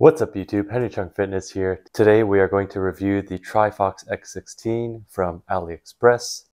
What's up YouTube, Henry Chung Fitness here. Today we are going to review the Trifox X16 from AliExpress.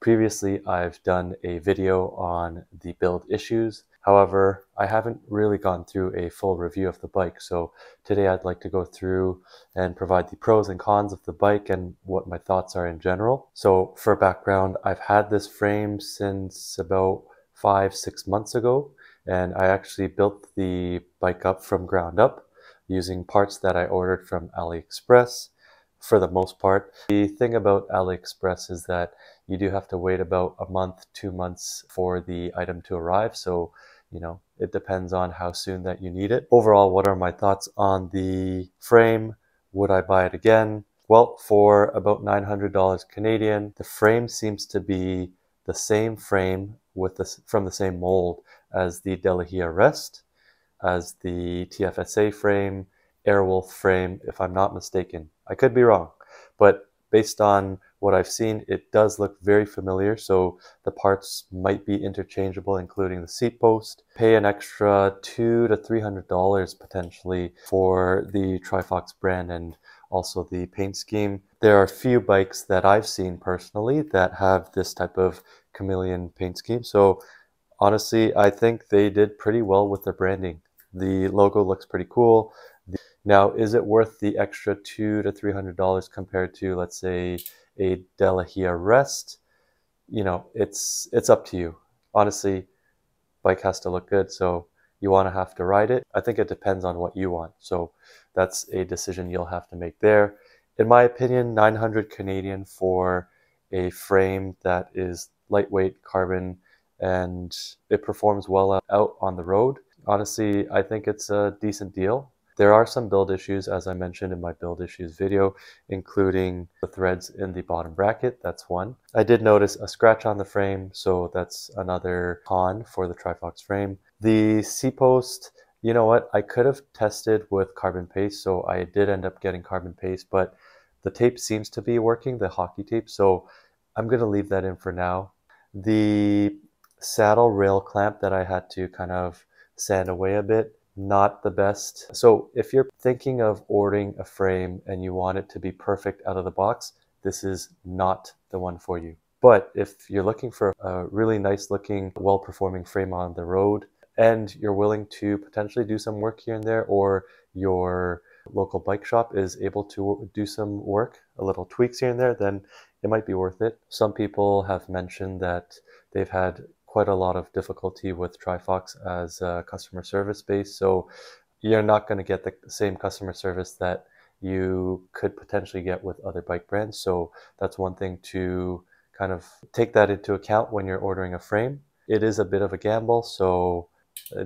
Previously, I've done a video on the build issues. However, I haven't really gone through a full review of the bike. So today I'd like to go through and provide the pros and cons of the bike and what my thoughts are in general. So for background, I've had this frame since about 5-6 months ago, and I actually built the bike up from ground up using parts that I ordered from AliExpress. For the most part, the thing about AliExpress is that you do have to wait about a month, 2 months for the item to arrive. So, it depends on how soon that you need it. Overall, what are my thoughts on the frame? Would I buy it again? Well, for about $900 Canadian, the frame seems to be the same frame from the same mold as the Delahia Rest, as the TFSA frame, Airwolf frame, if I'm not mistaken. I could be wrong, but based on what I've seen, it does look very familiar. So the parts might be interchangeable, including the seat post. Pay an extra $200 to $300 potentially for the Trifox brand and also the paint scheme. There are a few bikes that I've seen personally that have this type of chameleon paint scheme. So honestly, I think they did pretty well with their branding. The logo looks pretty cool. Now, is it worth the extra $200 to $300 compared to, let's say, a Delahia Rest? It's up to you. Honestly, bike has to look good, so you want to have to ride it. I think it depends on what you want. So that's a decision you'll have to make there. In my opinion, 900 Canadian for a frame that is lightweight carbon and it performs well out on the road. Honestly, I think it's a decent deal. There are some build issues, as I mentioned in my build issues video, including the threads in the bottom bracket. That's one. I did notice a scratch on the frame, so that's another con for the Trifox frame. The seat post, you know what? I could have tested with carbon paste, so I did end up getting carbon paste, but the tape seems to be working, the hockey tape, so I'm going to leave that in for now. The saddle rail clamp that I had to kind of sand away a bit, not the best. So if you're thinking of ordering a frame and you want it to be perfect out of the box, this is not the one for you. But if you're looking for a really nice looking, well-performing frame on the road and you're willing to potentially do some work here and there, or your local bike shop is able to do some work, a little tweaks here and there, then it might be worth it. Some people have mentioned that they've had quite a lot of difficulty with Trifox as a customer service base. So you're not going to get the same customer service that you could potentially get with other bike brands. So that's one thing to kind of take that into account when you're ordering a frame. It is a bit of a gamble, so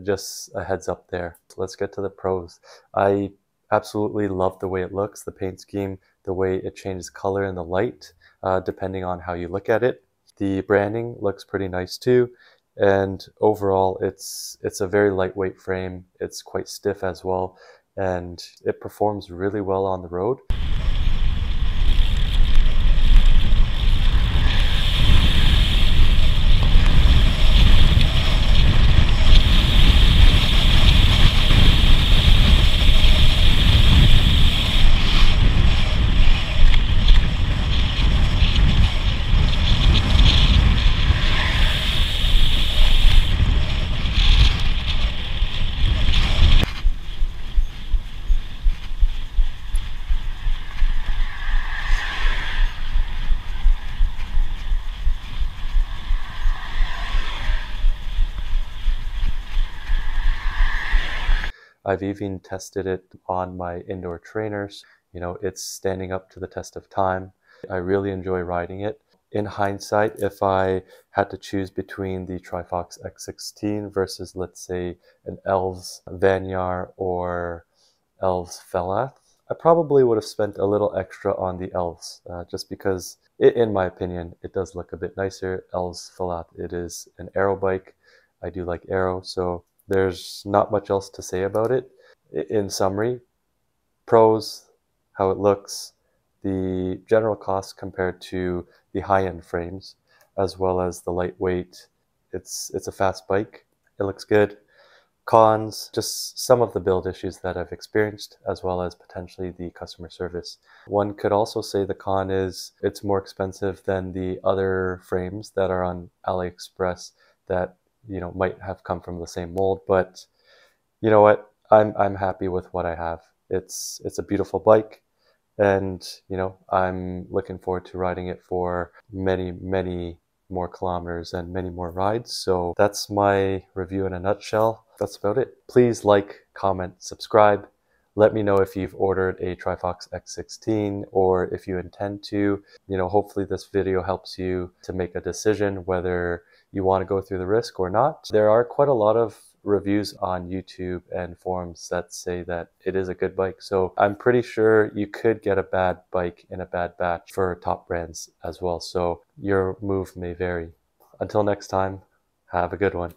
just a heads up there. Let's get to the pros. I absolutely love the way it looks, the paint scheme, the way it changes color in the light, depending on how you look at it. The branding looks pretty nice too, and overall it's a very lightweight frame. It's quite stiff as well, and it performs really well on the road. I've even tested it on my indoor trainers. It's standing up to the test of time. I really enjoy riding it. In hindsight, if I had to choose between the Trifox X16 versus, let's say, an Elves Vanyar or Elves Falath, I probably would have spent a little extra on the Elves, just because, in my opinion, it does look a bit nicer. Elves Falath, it is an aero bike. I do like aero, so there's not much else to say about it. In summary, pros, how it looks, the general cost compared to the high-end frames, as well as the lightweight. It's a fast bike. It looks good. Cons, just some of the build issues that I've experienced, as well as potentially the customer service. One could also say the con is it's more expensive than the other frames that are on AliExpress that, you know, might have come from the same mold, but you know what? I'm happy with what I have. It's a beautiful bike, and you know, I'm looking forward to riding it for many more kilometers and many more rides. So that's my review in a nutshell. That's about it. Please like, comment, subscribe. Let me know if you've ordered a Trifox X16 or if you intend to. You know, hopefully this video helps you to make a decision whether you want to go through the risk or not. There are quite a lot of reviews on YouTube and forums that say that it is a good bike. So I'm pretty sure you could get a bad bike in a bad batch for top brands as well. So your move may vary. Until next time, have a good one.